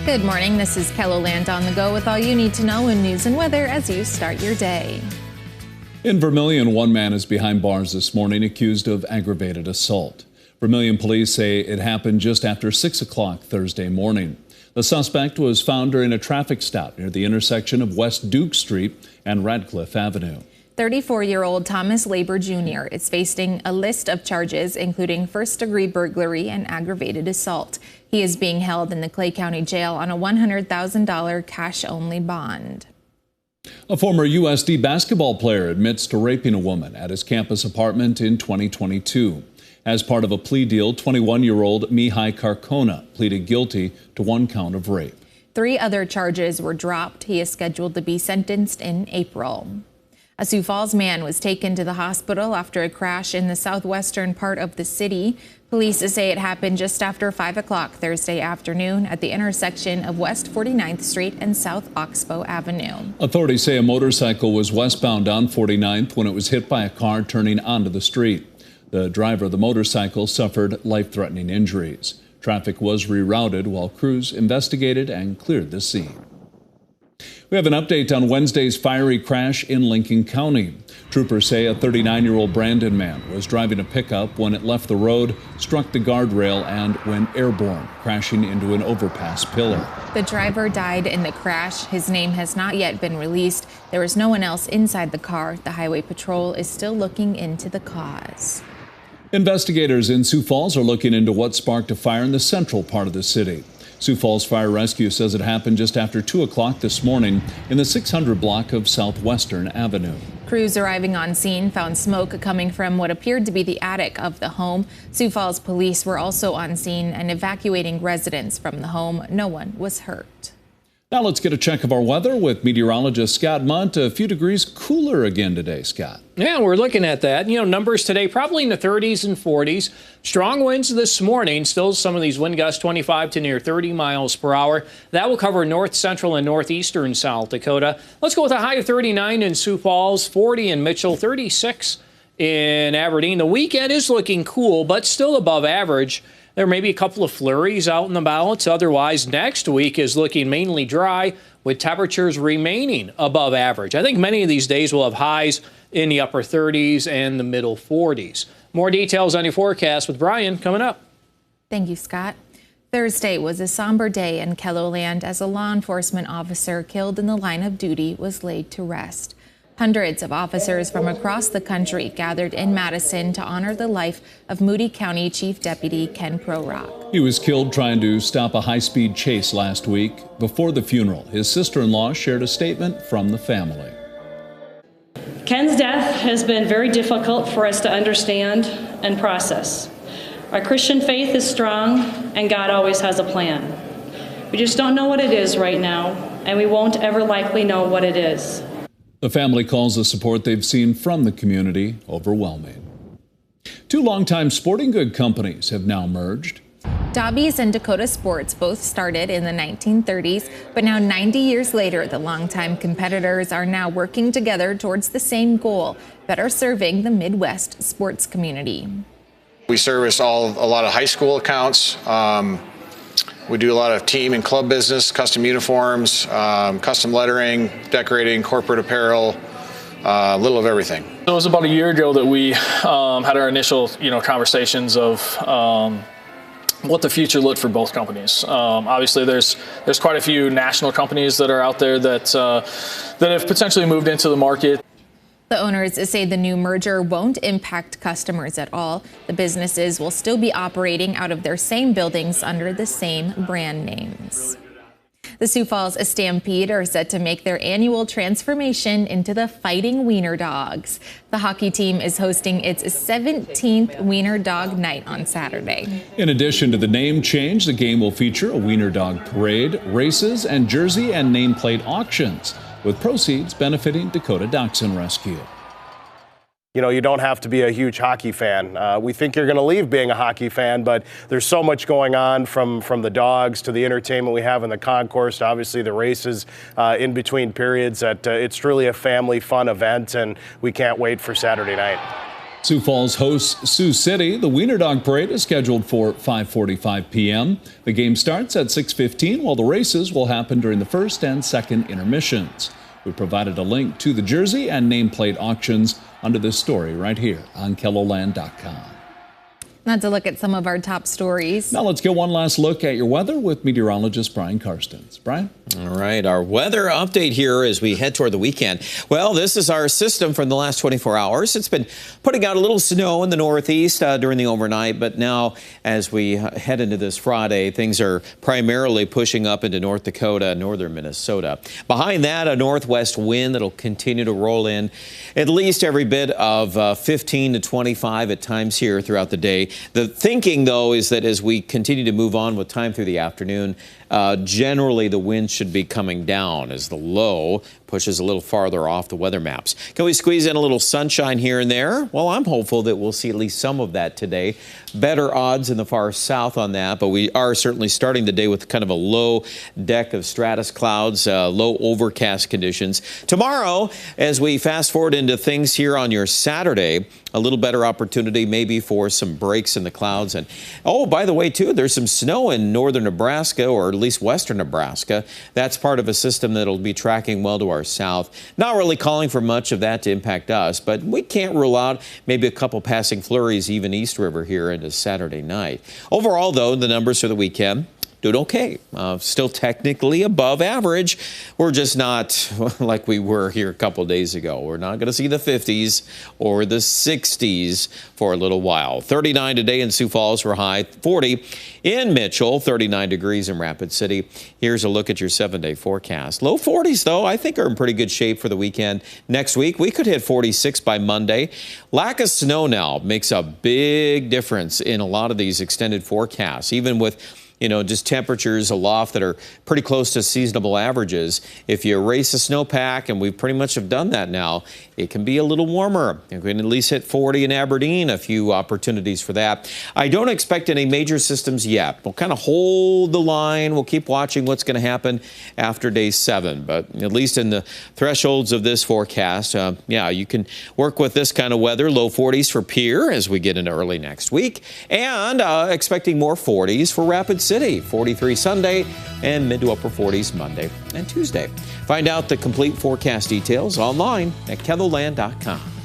Good morning. This is KELOLAND on the go with all you need to know in news and weather as you start your day. In Vermilion, one man is behind bars this morning accused of aggravated assault. Vermilion police say it happened just after 6 o'clock Thursday morning. The suspect was found during a traffic stop near the intersection of West Duke Street and Radcliffe Avenue. 34-year-old Thomas Labor Jr. is facing a list of charges, including first-degree burglary and aggravated assault. He is being held in the Clay County Jail on a $100,000 cash-only bond. A former USD basketball player admits to raping a woman at his campus apartment in 2022. As part of a plea deal, 21-year-old Mihai Carcona pleaded guilty to 1 count of rape. 3 other charges were dropped. He is scheduled to be sentenced in April. A Sioux Falls man was taken to the hospital after a crash in the southwestern part of the city. Police say it happened just after 5 o'clock Thursday afternoon at the intersection of West 49th Street and South Oxbow Avenue. Authorities say a motorcycle was westbound on 49th when it was hit by a car turning onto the street. The driver of the motorcycle suffered life-threatening injuries. Traffic was rerouted while crews investigated and cleared the scene. We have an update on Wednesday's fiery crash in Lincoln County. Troopers say a 39-year-old Brandon man was driving a pickup when it left the road, struck the guardrail, and went airborne, crashing into an overpass pillar. The driver died in the crash. His name has not yet been released. There was no one else inside the car. The Highway Patrol is still looking into the cause. Investigators in Sioux Falls are looking into what sparked a fire in the central part of the city. Sioux Falls Fire Rescue says it happened just after 2 o'clock this morning in the 600 block of Southwestern Avenue. Crews arriving on scene found smoke coming from what appeared to be the attic of the home. Sioux Falls police were also on scene and evacuating residents from the home. No one was hurt. Now let's get a check of our weather with meteorologist Scott Munt. A few degrees cooler again today, Scott. Yeah, we're looking at that. Numbers today probably in the 30s and 40s. Strong winds this morning. Still some of these wind gusts 25 to near 30 miles per hour. That will cover north central and northeastern South Dakota. Let's go with a high of 39 in Sioux Falls, 40 in Mitchell, 36 in Aberdeen. The weekend is looking cool, but still above average. There may be a couple of flurries out in the balance. Otherwise, next week is looking mainly dry with temperatures remaining above average. I think many of these days will have highs in the upper 30s and the middle 40s. More details on your forecast with Brian coming up. Thank you, Scott. Thursday was a somber day in KELOLAND as a law enforcement officer killed in the line of duty was laid to rest. Hundreds of officers from across the country gathered in Madison to honor the life of Moody County Chief Deputy Ken Prorock. He was killed trying to stop a high-speed chase last week. Before the funeral, his sister-in-law shared a statement from the family. Ken's death has been very difficult for us to understand and process. Our Christian faith is strong, and God always has a plan. We just don't know what it is right now, and we won't ever likely know what it is. The family calls the support they've seen from the community overwhelming. 2 longtime sporting good companies have now merged. Dobby's and Dakota Sports both started in the 1930s, but now 90 years later, the longtime competitors are now working together towards the same goal, better serving the Midwest sports community. We service a lot of high school accounts. We do a lot of team and club business, custom uniforms, custom lettering, decorating, corporate apparel, a little of everything. It was about a year ago that we had our initial, conversations of what the future looked for both companies. Obviously, there's quite a few national companies that are out there that have potentially moved into the market. The owners say the new merger won't impact customers at all. The businesses will still be operating out of their same buildings under the same brand names. The Sioux Falls Stampede are set to make their annual transformation into the Fighting Wiener Dogs. The hockey team is hosting its 17th Wiener Dog Night on Saturday. In addition to the name change, the game will feature a Wiener Dog parade, races, and jersey and nameplate auctions, with proceeds benefiting Dakota Dachshund Rescue. You don't have to be a huge hockey fan. We think you're going to leave being a hockey fan, but there's so much going on from the dogs to the entertainment we have in the concourse to obviously the races in between periods that it's truly a family fun event, and we can't wait for Saturday night. Sioux Falls hosts Sioux City. The Wiener Dog Parade is scheduled for 5:45 p.m. The game starts at 6:15, while the races will happen during the first and second intermissions. We provided a link to the jersey and nameplate auctions under this story right here on KELOLAND.com. That's a look at some of our top stories. Now let's get one last look at your weather with meteorologist Brian Karstens. Brian? All right, our weather update here as we head toward the weekend. Well, this is our system from the last 24 hours. It's been putting out a little snow in the northeast during the overnight, but now as we head into this Friday, things are primarily pushing up into North Dakota, northern Minnesota. Behind that, a northwest wind that'll continue to roll in at least every bit of 15 to 25 at times here throughout the day. The thinking, though, is that as we continue to move on with time through the afternoon, generally the wind should be coming down as the low pushes a little farther off the weather maps. Can we squeeze in a little sunshine here and there? Well, I'm hopeful that we'll see at least some of that today. Better odds in the far south on that, but we are certainly starting the day with kind of a low deck of stratus clouds, low overcast conditions. Tomorrow, as we fast forward into things here on your Saturday, a little better opportunity maybe for some breaks in the clouds. And oh, by the way, too, there's some snow in northern Nebraska, or at least western Nebraska. That's part of a system that'll be tracking well to our south. Not really calling for much of that to impact us, but we can't rule out maybe a couple passing flurries even East River here into Saturday night. Overall, though, the numbers for the weekend doing okay. Still technically above average. We're just not like we were here a couple days ago. We're not going to see the 50s or the 60s for a little while. 39 today in Sioux Falls for high, 40 in Mitchell, 39 degrees in Rapid City. Here's a look at your 7-day forecast. Low 40s, though, I think are in pretty good shape for the weekend. Next week, we could hit 46 by Monday. Lack of snow now makes a big difference in a lot of these extended forecasts, even with just temperatures aloft that are pretty close to seasonable averages. If you erase the snowpack, and we pretty much have done that now, it can be a little warmer. You can at least hit 40 in Aberdeen, a few opportunities for that. I don't expect any major systems yet. We'll kind of hold the line. We'll keep watching what's going to happen after day 7. But at least in the thresholds of this forecast, you can work with this kind of weather. Low 40s for Pierre as we get into early next week. And expecting more 40s for Rapid City, 43 Sunday and mid to upper 40s Monday and Tuesday. Find out the complete forecast details online at KELOLAND.com.